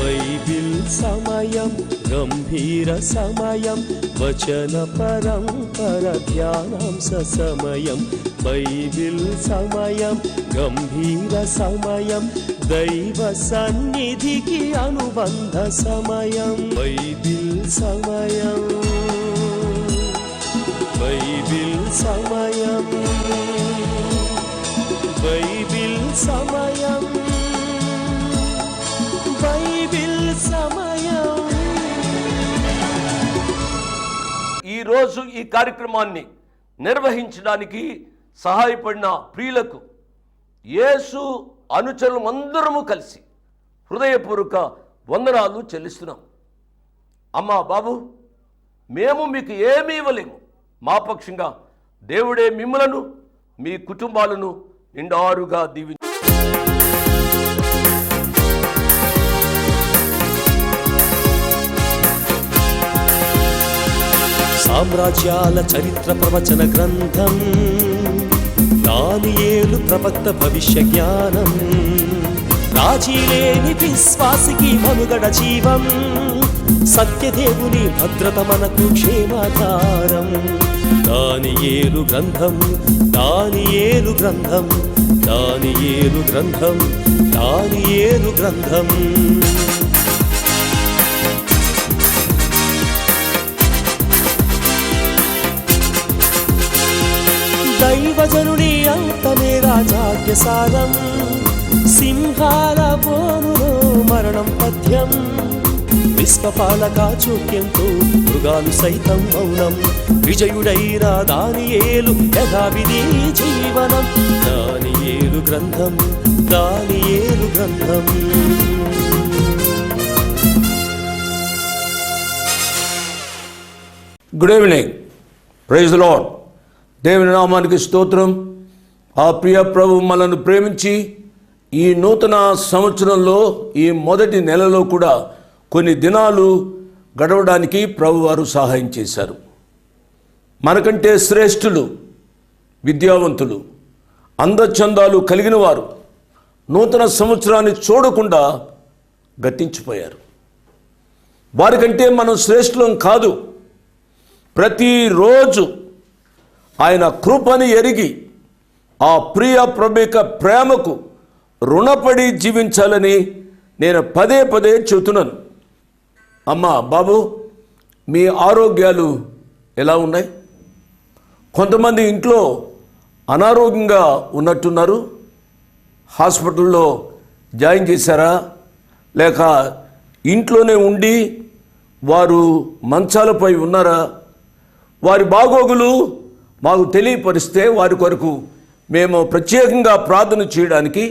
Bible సమయం గంభీర సమయం వచన పరంపర ధ్యానాంశ సమయం బైబిల్ సమయం గంభీర సమయం దైవ సన్నిధికి అనుబంధ సమయం బైబిల్ సమయం బైబిల్ సమయం బైబిల్ సమయం బైబిల్ సమయం. ఈరోజు ఈ కార్యక్రమాన్ని నిర్వహించడానికి సహాయపడిన ప్రియులకు యేసు అనుచరులు అందరము కలిసి హృదయపూర్వక వందనాలు చెల్లిస్తున్నాం. అమ్మా బాబు, మేము మీకు ఏమీ ఇవ్వలేము. మా పక్షంగా దేవుడే మిమ్మలను మీ కుటుంబాలను నిండారుగా దీవించు. సామ్రాజ్యాల చరిత్ర ప్రవచన గ్రంథం, దానియేలు ప్రవక్త భవిష్య జ్ఞానం, రాజీలేని విశ్వాసికి మనుగడ జీవం, సత్యదేవుని భద్రత మనకు క్షేమాధారం. దానియేలు గ్రంథం, దానియేలు గ్రంథం, దానియేలు గ్రంథం, దానియేలు గ్రంథం. దైవజనుని అంతమే రాజాజ్ఞ సారం, సింహాల బోనులో మరణం పథ్యం, విశ్వపాలక చూక్యంతో మృగాలు సైతం మౌనం, విజయుడైన దానియేలు యథావిధి జీవనం. దానియేలు గ్రంథం, దానియేలు గ్రంథం. Good evening, praise the lord. దేవుని నామానికి స్తోత్రం. ఆ ప్రియ ప్రభు మనల్ని ప్రేమించి ఈ నూతన సంవత్సరంలో ఈ మొదటి నెలలో కూడా కొన్ని దినాలు గడవడానికి ప్రభువారు సహాయం చేశారు. మనకంటే శ్రేష్ఠులు, విద్యావంతులు, అందచందాలు కలిగిన వారు నూతన సంవత్సరాన్ని చూడకుండా గతించిపోయారు. వారికంటే మనం శ్రేష్ఠులం కాదు. ప్రతిరోజు ఆయన కృపని ఎరిగి ఆ ప్రియ ప్రభు ప్రేమకు రుణపడి జీవించాలని నేను పదే పదే చెబుతున్నాను. అమ్మా బాబు, మీ ఆరోగ్యాలు ఎలా ఉన్నాయి? కొంతమంది ఇంట్లో అనారోగ్యంగా ఉన్నట్టున్నారు. హాస్పిటల్లో జాయిన్ చేశారా? లేక ఇంట్లోనే ఉండి వారు మంచాలపై ఉన్నారా? వారి బాగోగులు మాకు తెలియపరిస్తే వారి కొరకు మేము ప్రత్యేకంగా ప్రార్థన చేయడానికి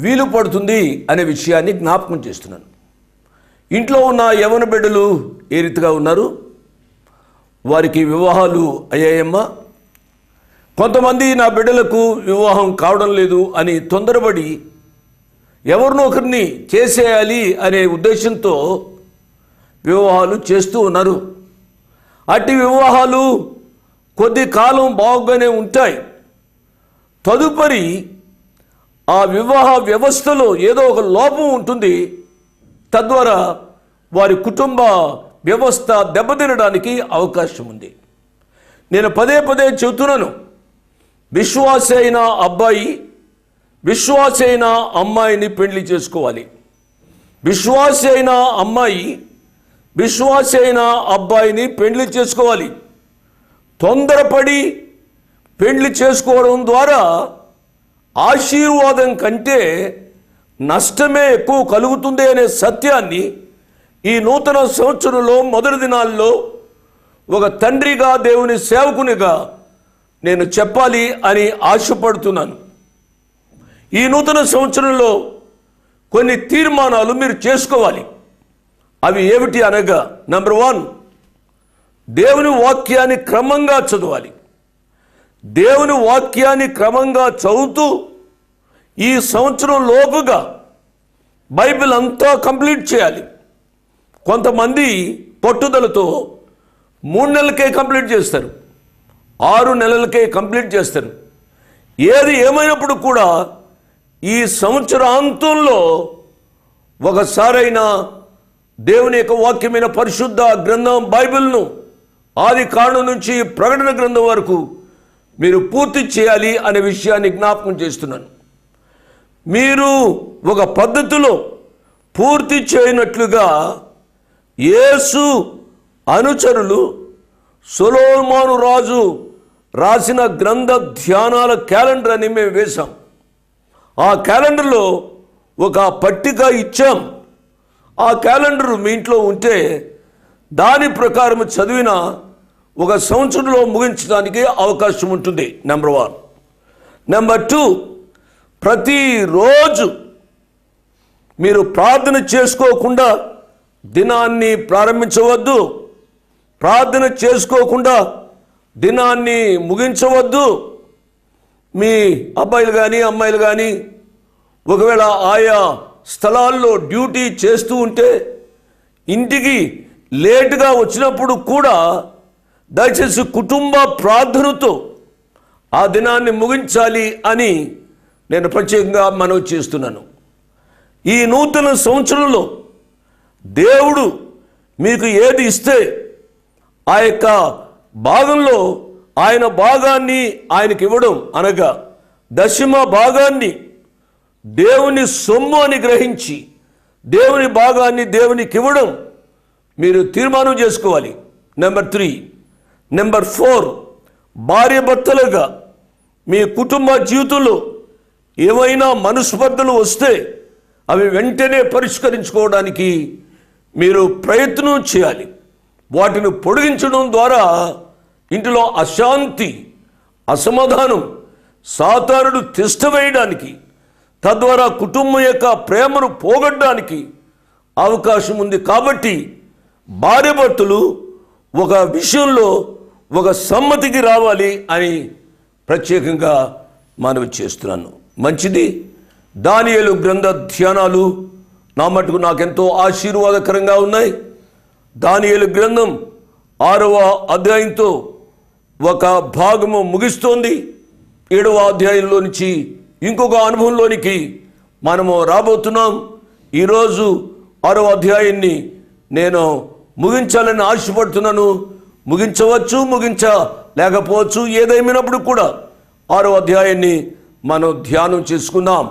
వీలు పడుతుంది అనే విషయాన్ని జ్ఞాపకం చేస్తున్నాను. ఇంట్లో ఉన్న యవన బిడ్డలు ఏ రీతిగా ఉన్నారు? వారికి వివాహాలు అయ్యాయమ్మా? కొంతమంది నా బిడ్డలకు వివాహం కావడం లేదు అని తొందరపడి ఎవరినొకరిని చేసేయాలి అనే ఉద్దేశంతో వివాహాలు చేస్తూ ఉన్నారు. అట్టి వివాహాలు కొద్ది కాలం బాగుగానే ఉంటాయి. తదుపరి ఆ వివాహ వ్యవస్థలో ఏదో ఒక లోపం ఉంటుంది. తద్వారా వారి కుటుంబ వ్యవస్థ దెబ్బతినడానికి అవకాశం ఉంది. నేను పదే పదే చెబుతున్నాను, విశ్వాసి అయిన అబ్బాయి విశ్వాసి అయిన అమ్మాయిని పెళ్లి చేసుకోవాలి. విశ్వాసి అయిన అమ్మాయి విశ్వాసి అయిన అబ్బాయిని పెళ్లి చేసుకోవాలి. తొందరపడి పెళ్లి చేసుకోవడం ద్వారా ఆశీర్వాదం కంటే నష్టమే ఎక్కువ కలుగుతుంది అనే సత్యాన్ని ఈ నూతన సంవత్సరంలో మొదటి దినాల్లో ఒక తండ్రిగా, దేవుని సేవకునిగా నేను చెప్పాలి అని ఆశపడుతున్నాను. ఈ నూతన సంవత్సరంలో కొన్ని తీర్మానాలు మీరు చేసుకోవాలి. అవి ఏమిటి అనగా, నెంబర్ 1, దేవుని వాక్యాన్ని క్రమంగా చదవాలి. దేవుని వాక్యాన్ని క్రమంగా చదువుతూ ఈ సంవత్సరం లోపుగా బైబిల్ అంతా కంప్లీట్ చేయాలి. కొంతమంది పట్టుదలతో 3 నెలలకే కంప్లీట్ చేస్తారు, 6 నెలలకే కంప్లీట్ చేస్తారు. ఏది ఏమైనప్పుడు కూడా ఈ సంవత్సరాంతంలో ఒకసారైనా దేవుని యొక్క వాక్యమైన పరిశుద్ధ గ్రంథం బైబిల్ను ఆది కాండం నుంచి ప్రకటన గ్రంథం వరకు మీరు పూర్తి చేయాలి అనే విషయాన్ని జ్ఞాపకం చేస్తున్నాను. మీరు ఒక పద్ధతిలో పూర్తి చేయనట్లుగా యేసు అనుచరులు సొలొమోను రాజు రాసిన గ్రంథ ధ్యానాల క్యాలెండర్ అని మేము వేశాం. ఆ క్యాలెండర్లో ఒక పట్టిక ఇచ్చాం. ఆ క్యాలెండర్ మీ ఇంట్లో ఉంటే దాని ప్రకారం చదివిన ఒక సంవత్సరంలో ముగించడానికి అవకాశం ఉంటుంది. నెంబర్ 1. నెంబర్ 2, ప్రతిరోజు మీరు ప్రార్థన చేసుకోకుండా దినాన్ని ప్రారంభించవద్దు, ప్రార్థన చేసుకోకుండా దినాన్ని ముగించవద్దు. మీ అబ్బాయిలు కానీ అమ్మాయిలు కానీ ఒకవేళ ఆయా స్థలాల్లో డ్యూటీ చేస్తూ ఉంటే ఇంటికి లేటుగా వచ్చినప్పుడు కూడా దయచేసి కుటుంబ ప్రార్థనతో ఆ దినాన్ని ముగించాలి అని నేను ప్రత్యేకంగా మనవి చేస్తున్నాను. ఈ నూతన సంవత్సరంలో దేవుడు మీకు ఏది ఇస్తే ఆ యొక్క భాగంలో ఆయన భాగాన్ని ఆయనకి ఇవ్వడం, అనగా దశమ భాగాన్ని దేవుని సొమ్ము అని గ్రహించి దేవుని భాగాన్ని దేవునికి ఇవ్వడం మీరు తీర్మానం చేసుకోవాలి. నెంబర్ 3. నెంబర్ 4, భార్య భర్తలుగా మీ కుటుంబ జీవితంలో ఏవైనా మనస్పర్ధలు వస్తే అవి వెంటనే పరిష్కరించుకోవడానికి మీరు ప్రయత్నం చేయాలి. వాటిని పొడిగించడం ద్వారా ఇంటిలో అశాంతి, అసమాధానం, సాతానుడు తిష్ట వేయడానికి, తద్వారా కుటుంబం యొక్క ప్రేమను పోగొట్టడానికి అవకాశం ఉంది. కాబట్టి భార్యాభర్తలు ఒక విషయంలో ఒక సమ్మతికి రావాలి అని ప్రత్యేకంగా మనవి చేస్తున్నాను. మంచిది. దానియేలు గ్రంథ ధ్యానాలు నా మటుకు నాకెంతో ఆశీర్వాదకరంగా ఉన్నాయి. దానియేలు గ్రంథం 6వ అధ్యాయంతో ఒక భాగము ముగిస్తోంది. 7వ అధ్యాయంలో నుంచి ఇంకొక అనుభవంలోనికి మనము రాబోతున్నాం. ఈరోజు 6వ అధ్యాయాన్ని నేను ముగించాలని ఆశపడుతున్నాను. ముగించవచ్చు, లేకపోవచ్చు, ఏదేమైనప్పుడు కూడా 6వ అధ్యాయాన్ని మనం ధ్యానం చేసుకుందాం.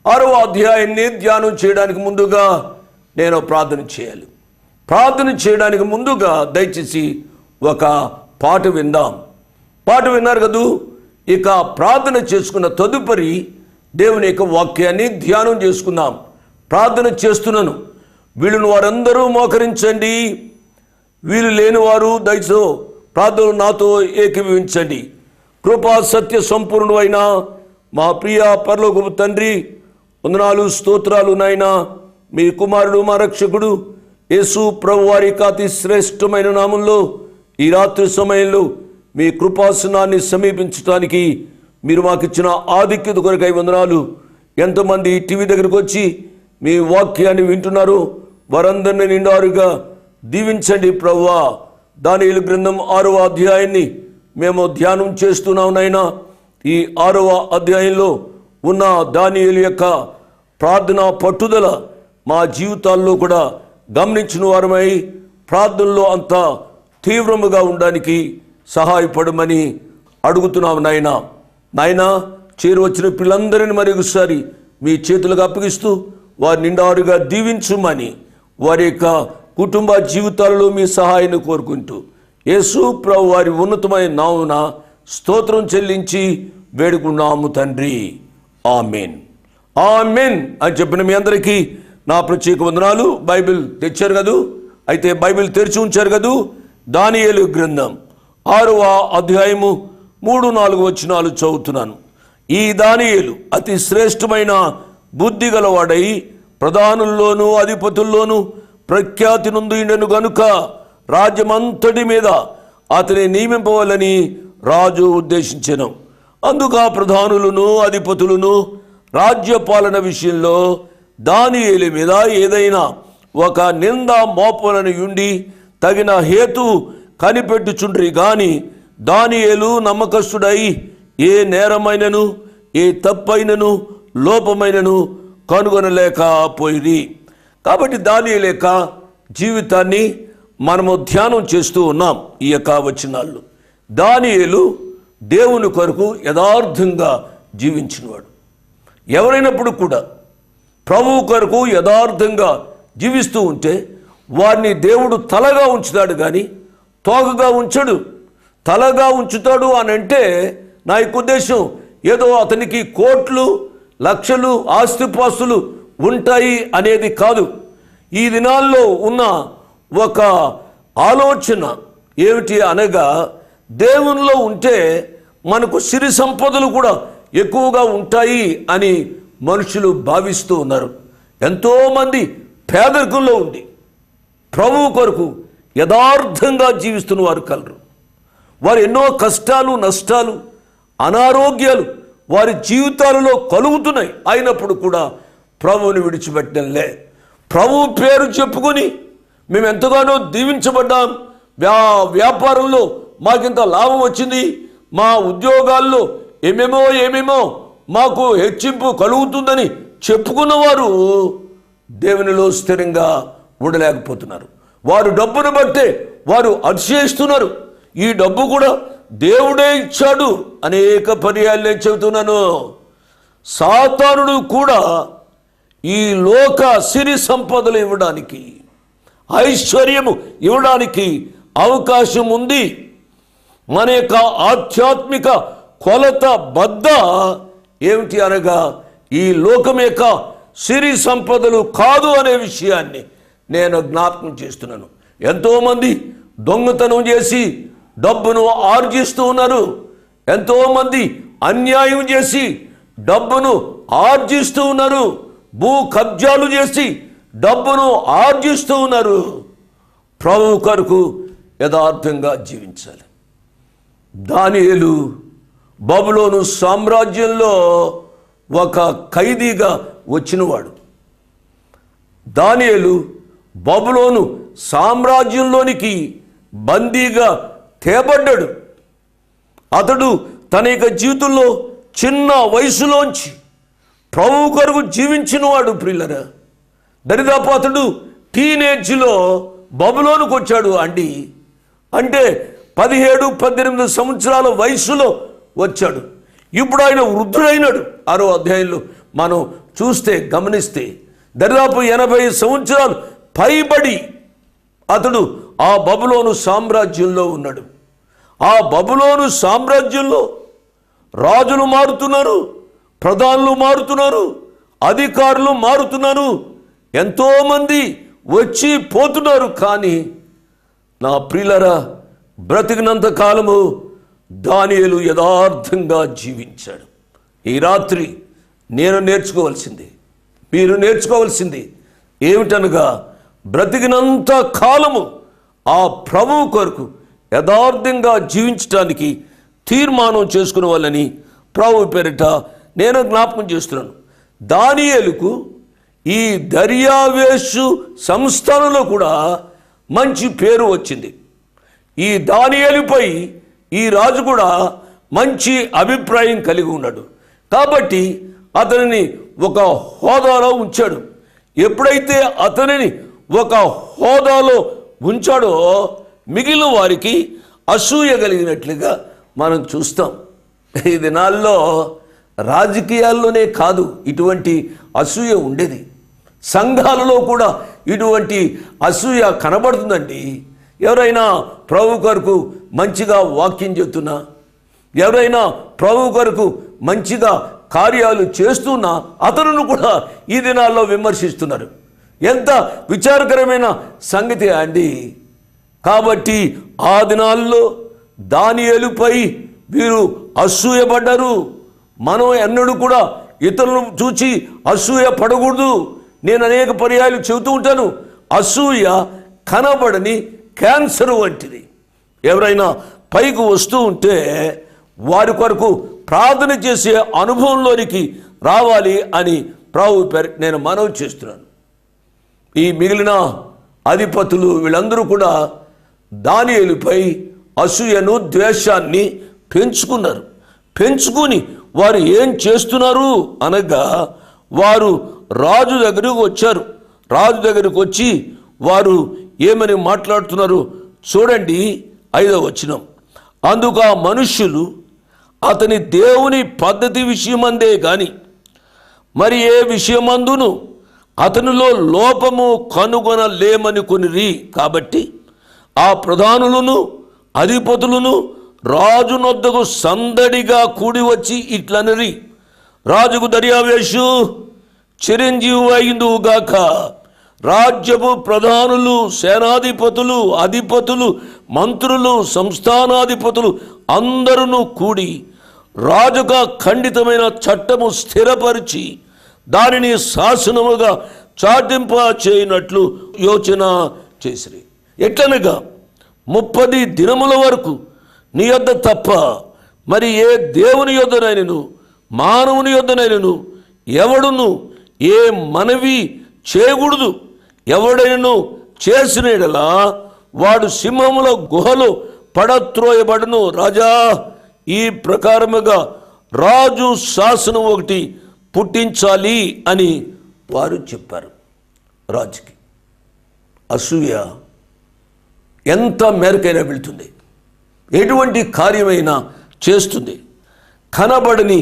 6వ అధ్యాయాన్ని ధ్యానం చేయడానికి ముందుగా నేను ప్రార్థన చేయాలి. ప్రార్థన చేయడానికి ముందుగా దయచేసి ఒక పాట విందాం. పాట విన్నారు కదూ. ఇక ప్రార్థన చేసుకున్న తదుపరి దేవుని యొక్క వాక్యాన్ని ధ్యానం చేసుకుందాం. ప్రార్థన చేస్తున్నాను. వీళ్ళను వారందరూ మోకరించండి. వీళ్ళు లేనివారు దయతో ప్రార్థన నాతో ఏకీభవించండి. కృపా సత్య సంపూర్ణుడు అయిన మా ప్రియ పరలోకపు తండ్రి, వందనాలు, స్తోత్రాలు నాయనా. మీ కుమారుడు మా రక్షకుడు యేసు ప్రభు వారి అతి శ్రేష్టమైన నామంలో ఈ రాత్రి సమయంలో మీ కృపాసనాన్ని సమీపించడానికి మీరు మాకు ఇచ్చిన ఆధిక్యత కొరకై వందనాలు. ఎంతమంది టీవీ దగ్గరకు వచ్చి మీ వాక్యాన్ని వింటున్నారు వారందరినీ నిండారుగా దీవించండి ప్రభువా. దానియేలు గ్రంథం 6వ అధ్యాయాన్ని మేము ధ్యానం చేస్తున్నాం నాయనా. ఈ 6వ అధ్యాయంలో ఉన్న దానియేలు యొక్క ప్రార్థన పట్టుదల మా జీవితాల్లో కూడా గమనించిన వారమై ప్రార్థనలో అంత తీవ్రముగా ఉండడానికి సహాయపడమని అడుగుతున్నాం నాయనా. నాయనా, చేరువచ్చిన పిల్లలందరినీ మరొకసారి మీ చేతులకు అప్పగిస్తూ వారి నిండారుగా దీవించుమని వారి యొక్క కుటుంబ జీవితాలలో మీ సహాయాన్ని కోరుకుంటూ యేసు ప్రభు వారి ఉన్నతమైన నామమున స్తోత్రం చెల్లించి వేడుకున్నాము తండ్రి. ఆమెన్, ఆమెన్ అని చెప్పిన మీ అందరికీ నా ప్రత్యేక వందనాలు. బైబిల్ తెచ్చారు కదూ? అయితే బైబిల్ తెరిచి ఉంచారు కదూ? దానియేలు గ్రంథం 6వ అధ్యాయము 3-4 వచనాలు చదువుతున్నాను. ఈ దానియేలు అతి శ్రేష్టమైన బుద్ధి గలవాడై ప్రధానుల్లోనూ అధిపతుల్లోనూ ప్రఖ్యాతి నొందిండెను గనుక రాజ్యమంతటి మీద అతని నియమింపవాలని రాజు ఉద్దేశించెను. అందుకు ప్రధానులను అధిపతులను రాజ్యపాలన విషయంలో దానియేలు మీద ఏదైనా ఒక నింద మోపాలని ఉండి తగిన హేతు కనిపెట్టుచుండ్రి గాని దానియేలు నమ్మకస్తుడై ఏ నేరమైనను ఏ తప్పైనను లోపమైనను కనుగొనలేకపోయింది. కాబట్టి దానియేలు యొక్క జీవితాన్ని మనము ధ్యానం చేస్తూ ఉన్నాం ఈ యొక్క వచనాల్లో. దానియేలు దేవుని కొరకు యథార్థంగా జీవించినవాడు. ఎవరైనప్పుడు కూడా ప్రభువు కొరకు యథార్థంగా జీవిస్తూ ఉంటే వారిని దేవుడు తలగా ఉంచుతాడు కానీ తోకగా ఉంచడు. తలగా ఉంచుతాడు అని అంటే నా యొక్క ఉద్దేశం ఏదో అతనికి కోట్లు లక్షలు ఆస్తిపాస్తులు ఉంటాయి అనేది కాదు. ఈ దినాల్లో ఉన్న ఒక ఆలోచన ఏమిటి అనగా, దేవునిలో ఉంటే మనకు సిరి సంపదలు కూడా ఎక్కువగా ఉంటాయి అని మనుషులు భావిస్తూ ఉన్నారు. ఎంతోమంది పేదరికంలో ఉండి ప్రభువు కొరకు యథార్థంగా జీవిస్తున్న వారు కలరు. వారు ఎన్నో కష్టాలు నష్టాలు అనారోగ్యాలు వారి జీవితాలలో కలుగుతున్నాయి. అయినప్పుడు కూడా ప్రభువుని విడిచిపెట్టడంలే. ప్రభువు పేరు చెప్పుకొని మేము ఎంతగానో దీవించబడ్డాం, వ్యాపారంలో మాకింత లాభం వచ్చింది, మా ఉద్యోగాల్లో ఏమేమో మాకు హెచ్చింపు కలుగుతుందని చెప్పుకున్నవారు దేవునిలో స్థిరంగా ఉండలేకపోతున్నారు. వారు డబ్బును బట్టే వారు అతిశయిస్తున్నారు. ఈ డబ్బు కూడా దేవుడే ఇచ్చాడు. అనేక పర్యాలు నేను చెబుతున్నాను. సాతానుడు కూడా ఈ లోక సిరి సంపదలు ఇవ్వడానికి, ఐశ్వర్యము ఇవ్వడానికి అవకాశం ఉంది. మన యొక్క ఆధ్యాత్మిక కొలత బద్ద ఏమిటి అనగా ఈ లోకం యొక్క సిరి సంపదలు కాదు అనే విషయాన్ని నేను జ్ఞాపకం చేస్తున్నాను. ఎంతోమంది దొంగతనం చేసి డబ్బును ఆర్జిస్తూ ఉన్నారు. ఎంతోమంది అన్యాయం చేసి డబ్బును ఆర్జిస్తూ ఉన్నారు. భూ కబ్జాలు చేసి డబ్బును ఆర్జిస్తూ ఉన్నారు. ప్రభువు కొరకు యథార్థంగా జీవించాలి. దానియేలు బబులోను సామ్రాజ్యంలో ఒక ఖైదీగా వచ్చినవాడు. దానియేలు బబులోను సామ్రాజ్యంలోనికి బందీగా తేబడ్డాడు. అతడు తన యొక్క జీవితంలో చిన్న వయసులోంచి ప్రభువు కొరకు జీవించినవాడు. ప్రియులరా, దరిదాపు అతడు టీనేజ్లో బబులోనుకు వచ్చాడు అండి. అంటే 17-18 సంవత్సరాల వయసులో వచ్చాడు. ఇప్పుడు ఆయన వృద్ధుడైనాడు. 6వ అధ్యాయంలో మనం చూస్తే గమనిస్తే దరిదాపు 80 సంవత్సరాలు పైబడి అతడు ఆ బబులోను సామ్రాజ్యంలో ఉన్నాడు. ఆ బబులోను సామ్రాజ్యంలో రాజులు మారుతున్నారు, ప్రధానులు మారుతున్నారు, అధికారులు మారుతున్నారు, ఎంతోమంది వచ్చి పోతున్నారు. కానీ నా ప్రియులరా, బ్రతికినంత కాలము దానియేలు యథార్థంగా జీవించాడు. ఈ రాత్రి నేను నేర్చుకోవాల్సింది, మీరు నేర్చుకోవాల్సింది ఏమిటనగా, బ్రతికినంత కాలము ఆ ప్రభువు కొరకు యథార్థంగా జీవించడానికి తీర్మానం చేసుకునే వాళ్ళని ప్రభువు పేరిట నేను జ్ఞాపకం చేస్తున్నాను. దానియేలుకు ఈ దర్యావేషు సంస్థానంలో కూడా మంచి పేరు వచ్చింది. ఈ దానియేలుపై ఈ రాజు కూడా మంచి అభిప్రాయం కలిగి ఉన్నాడు. కాబట్టి అతనిని ఒక హోదాలో ఉంచాడు. ఎప్పుడైతే అతనిని ఒక హోదాలో ఉంచాడో మిగిలిన వారికి అసూయ కలిగినట్లుగా మనం చూస్తాం. ఈ దినాల్లో రాజకీయాల్లోనే కాదు ఇటువంటి అసూయ ఉండేది, సంఘాలలో కూడా ఇటువంటి అసూయ కనబడుతుందండి. ఎవరైనా ప్రభు కొరకు మంచిగా వాక్యం చెప్తున్నా, ఎవరైనా ప్రభు కొరకు మంచిగా కార్యాలు చేస్తున్నా అతను కూడా ఈ దినాల్లో విమర్శిస్తున్నారు. ఎంత విచారకరమైన సంగతి అండి. కాబట్టి ఆ దినాల్లో దానియేలుపై వీరు అసూయపడ్డారు. మనం ఎన్నడూ కూడా ఇతరులను చూచి అసూయ పడకూడదు. నేను అనేక పర్యాయాలు చెబుతూ ఉంటాను, అసూయ కనబడని క్యాన్సర్ వంటిది. ఎవరైనా పైకి వస్తూ ఉంటే వారి కొరకు ప్రార్థన చేసే అనుభవంలోనికి రావాలి అని ప్రభు పేరు నేను మనవి చేస్తున్నాను. ఈ మిగిలిన అధిపతులు వీళ్ళందరూ కూడా దానియేలుపై అసూయను ద్వేషాన్ని పెంచుకున్నారు. పెంచుకుని వారు ఏం చేస్తున్నారు అనగా, వారు రాజు దగ్గరకు వచ్చారు. రాజు దగ్గరకు వచ్చి వారు ఏమని మాట్లాడుతున్నారు చూడండి. 5వ వచనం, అందుకు ఆ మనుష్యులు అతని దేవుని పద్ధతి విషయమందే గాని మరి ఏ విషయమందును అతనిలో లోపము కనుగొనలేమని కొనిరి. కాబట్టి ఆ ప్రధానులను అధిపతులను రాజునొద్దకు సందడిగా కూడి వచ్చి ఇట్లనరి, రాజుకు దర్యావేషు చిరంజీవి అయిందువుగాక. రాజ్యపు ప్రధానులు, సేనాధిపతులు, అధిపతులు, మంత్రులు, సంస్థానాధిపతులు అందరూ కూడి రాజుగా ఖండితమైన చట్టము స్థిరపరిచి దానిని శాసనముగా చాటింప చేయనట్లు యోచన చేసిరి. ఎట్లనగా 30 దినముల వరకు నీ యొద్ద తప్ప మరి ఏ దేవుని యొద్దనైనను మానవుని యొద్దనైనను ఎవడును ఏ మనవి చేయకూడదు. ఎవడైనను చేసిన యెడల వాడు సింహముల గుహలో పడత్రోయబడును. రాజా, ఈ ప్రకారముగా రాజు శాసనం ఒకటి పుట్టించాలి అని వారు చెప్పారు. రాజుకి అసూయ ఎంత మేరకైనా వెళ్తుంది, ఎటువంటి కార్యమైనా చేస్తుంది. కనబడని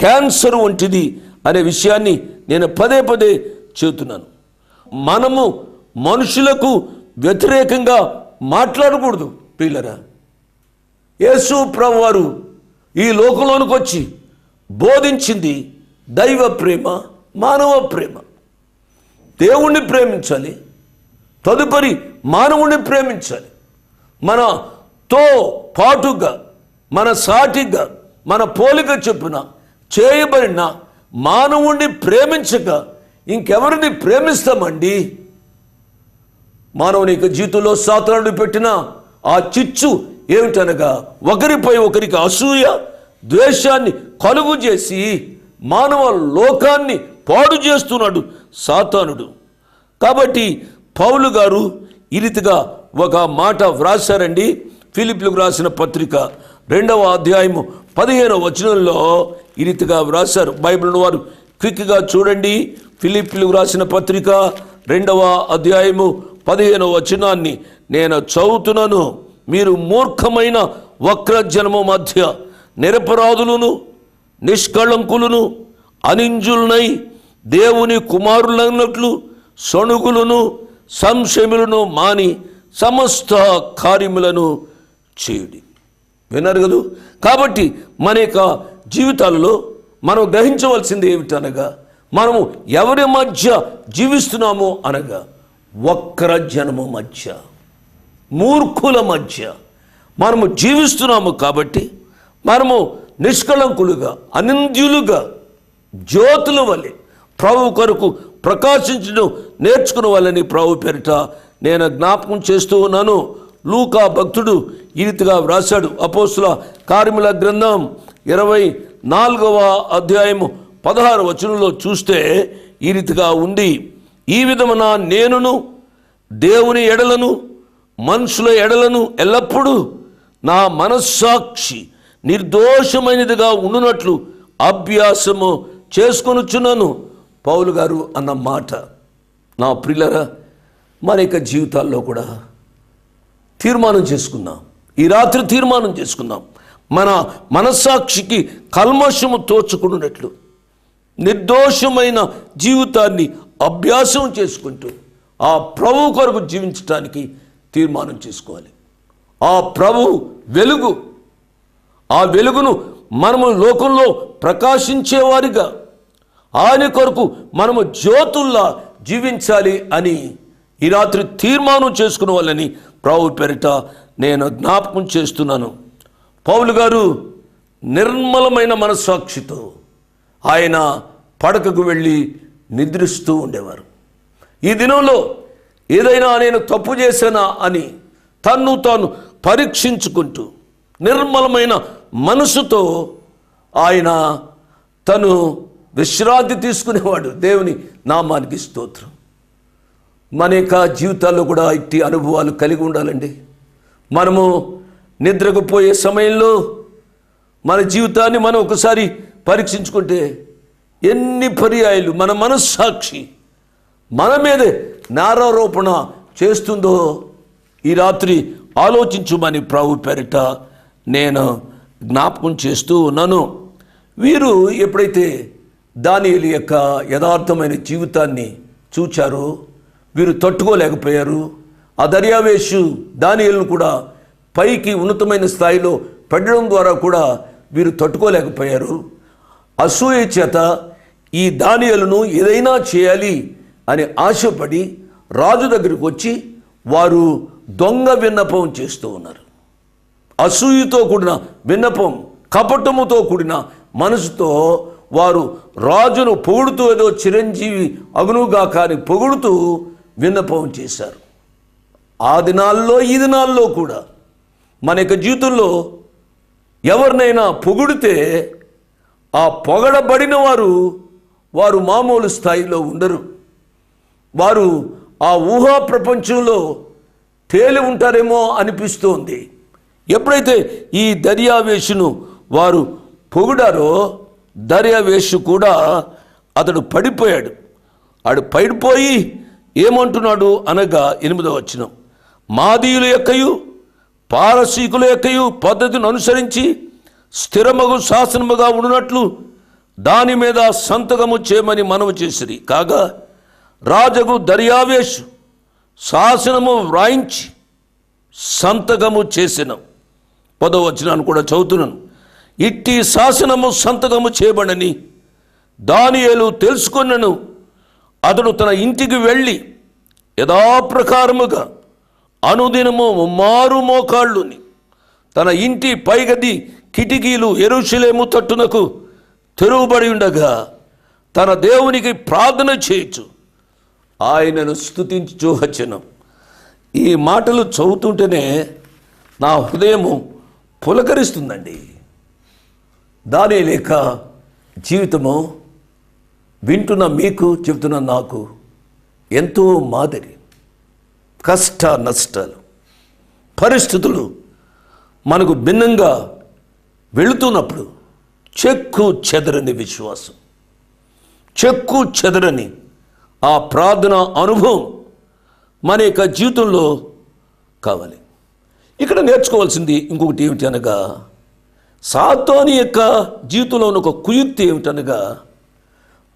క్యాన్సర్ వంటిది అనే విషయాన్ని నేను పదే పదే చెబుతున్నాను. మనము మనుషులకు వ్యతిరేకంగా మాట్లాడకూడదు. ప్రియులరా, యేసు ప్రభువారు ఈ లోకంలోనికి వచ్చి బోధించింది దైవ ప్రేమ, మానవ ప్రేమ. దేవుణ్ణి ప్రేమించాలి, తదుపరి మానవుణ్ణి ప్రేమించాలి. మనతో పాటుగా, మన సాటిగా, మన పోలిక చొప్పున చేయబడిన మానవుణ్ణి ప్రేమించక ఇంకెవరిని ప్రేమిస్తామండి? మానవుని యొక్క జీవితంలో సాతానుడు పెట్టిన ఆ చిచ్చు ఏమిటనగా ఒకరిపై ఒకరికి అసూయ, ద్వేషాన్ని కలుగు చేసి మానవ లోకాన్ని పాడు చేస్తున్నాడు సాతానుడు. కాబట్టి పౌలు గారు ఈ రీతిగా ఒక మాట వ్రాసారండి. ఫిలిప్పీయులకు రాసిన పత్రిక 2వ అధ్యాయము 15వ వచనంలో ఈ రీతిగా వ్రాసారు. బైబిల్ వారు క్విక్గా చూడండి. ఫిలిప్పీయులకు రాసిన పత్రిక 2వ అధ్యాయము 15వ వచనాన్ని నేను చదువుతున్నాను. మీరు మూర్ఖమైన వక్రజనము మధ్య నిరపరాధులను, నిష్కళంకులను, అనింజులనై దేవుని కుమారులన్నట్లు సణుగులను, సంశయములను మాని సమస్త కార్యములను చేయుడి. విన్నారు కదూ? కాబట్టి మన యొక్క జీవితాలలో మనం గ్రహించవలసింది ఏమిటనగా, మనము ఎవరి మధ్య జీవిస్తున్నామో అనగా వక్ర జనము మధ్య, మూర్ఖుల మధ్య మనము జీవిస్తున్నాము. కాబట్టి మనము నిష్కళంకులుగా, అనింద్యులుగా, జ్యోతుల వలె ప్రభు కొరకు ప్రకాశించడం నేర్చుకునే వాళ్ళని ప్రభు పేరిట నేను జ్ఞాపకం చేస్తూ ఉన్నాను. లూకా భక్తుడు ఈ రీతిగా వ్రాసాడు. అపోస్తుల కార్యముల గ్రంథం 24వ అధ్యాయము 16వ వచనంలో చూస్తే ఈ రీతిగా ఉంది. ఈ విధమున నేనును దేవుని ఎడలను మనుషుల ఎడలను ఎల్లప్పుడూ నా మనస్సాక్షి నిర్దోషమైనదిగా ఉండునట్లు అభ్యాసము చేసుకొనుచున్నాను. పౌలు గారు అన్న మాట. నా ప్రియులరా, మన యొక్క జీవితాల్లో కూడా తీర్మానం చేసుకుందాం. ఈ రాత్రి తీర్మానం చేసుకుందాం. మన మనస్సాక్షికి కల్మషము తోచుకున్నట్లు నిర్దోషమైన జీవితాన్ని అభ్యాసం చేసుకుంటూ ఆ ప్రభు కొరకు జీవించడానికి తీర్మానం చేసుకోవాలి. ఆ ప్రభు వెలుగు, ఆ వెలుగును మనము లోకంలో ప్రకాశించేవారిగా, ఆయన కొరకు మనము జ్యోతుల్లా జీవించాలి అని ఈ రాత్రి తీర్మానం చేసుకునే వాళ్ళని ప్రభు పేరిట నేను జ్ఞాపకం చేస్తున్నాను. పౌలు గారు నిర్మలమైన మనస్సాక్షితో ఆయన పడకకు వెళ్ళి నిద్రిస్తూ ఉండేవారు. ఈ దినంలో ఏదైనా నేను తప్పు చేశానా అని తన్ను తాను పరీక్షించుకుంటూ నిర్మలమైన మనసుతో ఆయన తను విశ్రాంతి తీసుకునేవాడు. దేవుని నామానికి స్తోత్రం. మన యొక్క జీవితాల్లో కూడా ఇట్టి అనుభవాలు కలిగి ఉండాలండి. మనము నిద్రకు పోయే సమయంలో మన జీవితాన్ని మనం ఒకసారి పరీక్షించుకుంటే ఎన్ని పర్యాయాలు మన మనస్సాక్షి మన మీదే నేరారోపణ చేస్తుందో ఈ రాత్రి ఆలోచించుమని ప్రభు పేరిట నేను జ్ఞాపకం చేస్తూ ఉన్నాను. వీరు ఎప్పుడైతే దానియేలు యొక్క యథార్థమైన జీవితాన్ని చూచారో వీరు తట్టుకోలేకపోయారు. ఆ దర్యావేషు దానియేలును కూడా పైకి ఉన్నతమైన స్థాయిలో పెట్టడం ద్వారా కూడా వీరు తట్టుకోలేకపోయారు. అసూయ చేత ఈ దానియేలును ఏదైనా చేయాలి అని ఆశపడి రాజు దగ్గరికి వచ్చి వారు దొంగ విన్నపం చేస్తూ ఉన్నారు. అసూయతో కూడిన విన్నపం, కపటముతో కూడిన మనసుతో వారు రాజును పొగుడుతూ ఏదో చిరంజీవి అగునుగా కానీ పొగుడుతూ విన్నపం చేశారు. ఆ దినాల్లో ఈ దినాల్లో కూడా మన యొక్క జీవితంలో ఎవరినైనా పొగిడితే ఆ పొగడబడిన వారు మామూలు స్థాయిలో ఉండరు. వారు ఆ ఊహా ప్రపంచంలో తేలి ఉంటారేమో అనిపిస్తోంది. ఎప్పుడైతే ఈ దర్యావేషును వారు పొగిడారో దర్యావేషు కూడా అతడు పడిపోయాడు. పడిపోయి ఏమంటున్నాడు అనగా 8వ వచనం, మాదీయుల యొక్కయు పారసీకుల యొక్కయు పద్ధతిని అనుసరించి స్థిరమగు శాసనముగా ఉన్నట్లు దాని మీద సంతకము చేయమని మనవి చేసిరి. కాగా రాజగు దర్యావేషు శాసనము వ్రాయించి సంతకము చేసిన 10వ వచనాన్ని కూడా చదువుతున్నాను. ఇట్టి శాసనము సంతకము చేయబడని దానియేలు తెలుసుకొనెను. అతడు తన ఇంటికి వెళ్ళి యథాప్రకారముగా అనుదినము మారు మోకాళ్ళుని తన ఇంటి పైగది కిటికీలు యెరూషలేము తట్టునకు తెరువబడి ఉండగా తన దేవునికి ప్రార్థన చేయొచ్చు ఆయనను స్తుతించుచూ వచ్చెను. ఈ మాటలు చదువుతుంటేనే నా హృదయము పులకరిస్తుందండి. దానియేలు యొక్క జీవితము వింటున్న మీకు, చెబుతున్న నాకు ఎంతో మాదిరి. కష్ట నష్టాలు, పరిస్థితులు మనకు భిన్నంగా వెళుతున్నప్పుడు చెక్కు చెదరని విశ్వాసం, చెక్కు చెదరని ఆ ప్రార్థన అనుభవం మన యొక్క జీవితంలో కావాలి. ఇక్కడ నేర్చుకోవాల్సింది ఇంకొకటి ఏమిటి అనగా, సాతాను యొక్క జీవితంలో ఉన్న ఒక కుయుక్తి ఏమిటనగా,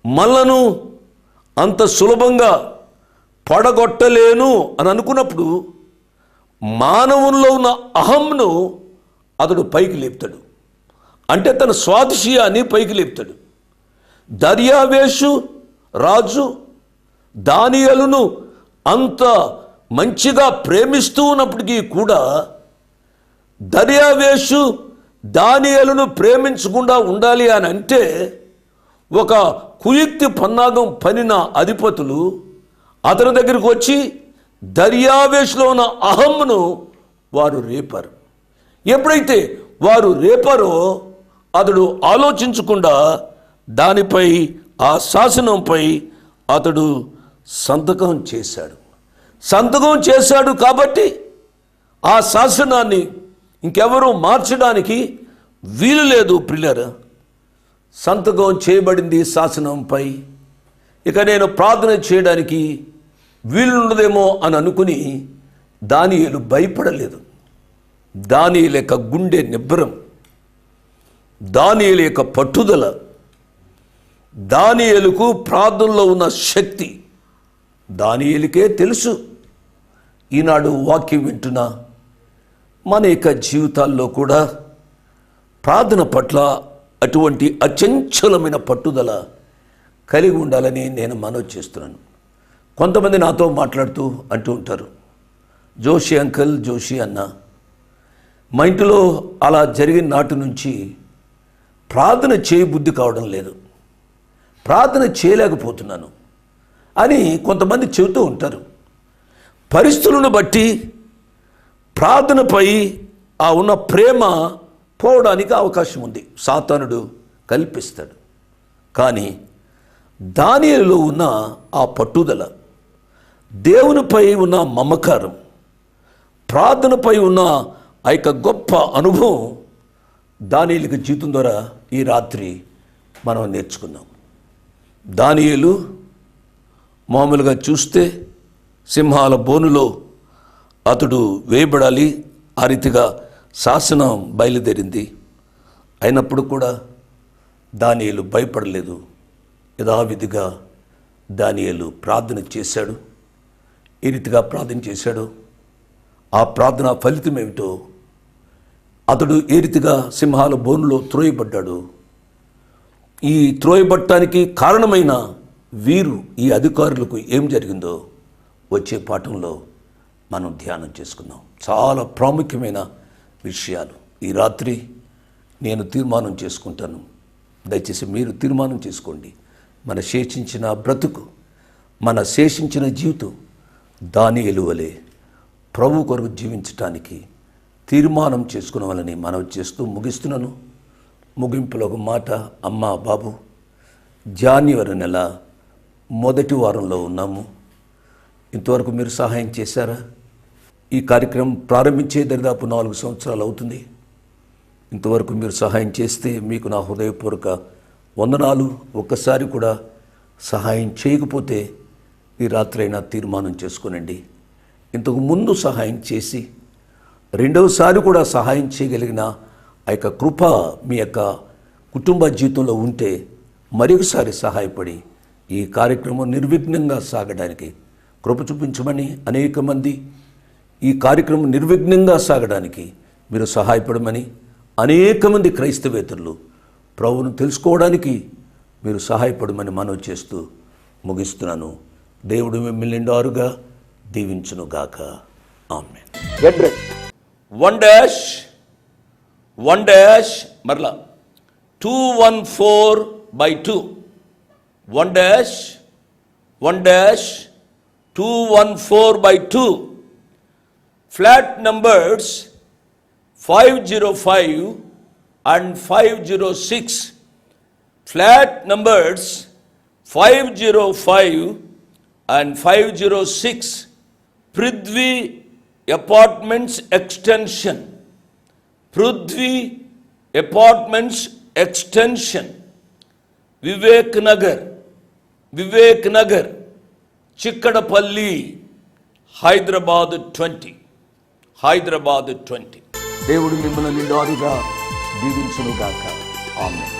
మనలను అంత సులభంగా పడగొట్టలేను అని అనుకున్నప్పుడు మానవుల్లో ఉన్న అహంను అతడు పైకి లేపుతాడు. అంటే తన స్వాతిశయాన్ని పైకి లేపుతాడు. దర్యావేషు రాజు దానియేలును అంత మంచిగా ప్రేమిస్తూ ఉన్నప్పటికీ కూడా దర్యావేషు దానియేలును ప్రేమించకుండా ఉండాలి అని అంటే ఒక కుయుక్తి పన్నాగం పనిన అధిపతులు అతని దగ్గరికి వచ్చి దర్యావేషులో ఉన్న అహంను వారు రేపారు. ఎప్పుడైతే వారు రేపారో అతడు ఆలోచించకుండా దానిపై, ఆ శాసనంపై అతడు సంతకం చేశాడు. సంతకం చేశాడు కాబట్టి ఆ శాసనాన్ని ఇంకెవరూ మార్చడానికి వీలు లేదు. ప్రియులారా, సంతకం చేయబడింది శాసనంపై. ఇక నేను ప్రార్థన చేయడానికి వీలుండదేమో అని అనుకుని దానియేలు భయపడలేదు. దానియేలు యొక్క గుండె నిబ్బరం, దానియేలు యొక్క పట్టుదల, దానియేలుకు ప్రార్థనలో ఉన్న శక్తి దానియేలుకే తెలుసు. ఈనాడు వాక్యం వింటున్న మన యొక్క జీవితాల్లో కూడా ప్రార్థన పట్ల అటువంటి అచంచలమైన పట్టుదల కలిగి ఉండాలని నేను మనవి చేస్తున్నాను. కొంతమంది నాతో మాట్లాడుతూ అంటూ ఉంటారు, జోషి అంకుల్, జోషి అన్న, మా ఇంటిలో అలా జరిగిన నాటి నుంచి ప్రార్థన చేయబుద్ధి కావడం లేదు, ప్రార్థన చేయలేకపోతున్నాను అని కొంతమంది చెబుతూ ఉంటారు. పరిస్థితులను బట్టి ప్రార్థనపై ఆ ఉన్న ప్రేమ పోవడానికి అవకాశం ఉంది, సాతానుడు కల్పిస్తాడు. కానీ దానియేలులో ఉన్న ఆ పట్టుదల, దేవునిపై ఉన్న మమకారం, ప్రార్థనపై ఉన్న ఆ యొక్క గొప్ప అనుభవం దానియేలు జీవితం ద్వారా ఈ రాత్రి మనం నేర్చుకున్నాం. దానియేలు మామూలుగా చూస్తే సింహాల బోనులో అతడు వేయబడాలి. ఆ రీతిగా శాసనం బయలుదేరింది. అయినప్పుడు కూడా దానియేలు భయపడలేదు. యథావిధిగా దానియేలు ప్రార్థన చేశాడు. ఈ రీతిగా ప్రార్థన చేశాడు. ఆ ప్రార్థన ఫలితం ఏమిటో, అతడు ఏ రీతిగా సింహాల బోనులో త్రోయబడ్డాడు. ఈ త్రోయబట్టడానికి కారణమైన వీరు, ఈ అధికారులకు ఏం జరిగిందో వచ్చే పాఠంలో మనం ధ్యానం చేసుకుందాం. చాలా ప్రాముఖ్యమైన విషయాలు. ఈ రాత్రి నేను తీర్మానం చేసుకుంటాను, దయచేసి మీరు తీర్మానం చేసుకోండి. మన శేషించిన బ్రతుకు, మన శేషించిన జీవితం దానియేలు వలె ప్రభు కొరకు జీవించటానికి తీర్మానం చేసుకున్న వాళ్ళని మనవి చేస్తూ ముగిస్తున్నాను. ముగింపులో ఒక మాట. అమ్మా బాబు, జాన్యువరి నెల మొదటి వారంలో ఉన్నాము. ఇంతవరకు మీరు సహాయం చేశారా? ఈ కార్యక్రమం ప్రారంభించే దరిదాపు 4 సంవత్సరాలు అవుతుంది. ఇంతవరకు మీరు సహాయం చేస్తే మీకు నా హృదయపూర్వక వందనాలు. ఒక్కసారి కూడా సహాయం చేయకపోతే ఈ రాత్రైనా తీర్మానం చేసుకునండి. ఇంతకు ముందు సహాయం చేసి రెండవసారి కూడా సహాయం చేయగలిగిన ఆ యొక్క కృప మీ యొక్క కుటుంబ జీవితంలో ఉంటే మరొకసారి సహాయపడి ఈ కార్యక్రమం నిర్విఘ్నంగా సాగడానికి కృప చూపించమని అనేక మంది ఈ కార్యక్రమం నిర్విఘ్నంగా సాగడానికి మీరు సహాయపడమని అనేక మంది క్రైస్తవేతరులు ప్రభువును తెలుసుకోవడానికి మీరు సహాయపడమని మనవి చేస్తూ ముగిస్తున్నాను. దేవుడు మిమ్మల్ని నిండారుగా దీవించునుగాక. ఆమేన్. అడ్రస్ 1-1- మరలా 214/2 1-1-214/2 flat numbers 505 and 506. Flat numbers 505 and 506. Prithvi apartments extension, Prithvi apartments extension, Vivek Nagar, Chikkadpally, Hyderabad 20. దేవుడు మిమ్మల్ని నిండారుగా దీవించునుగాక. ఆమేన్.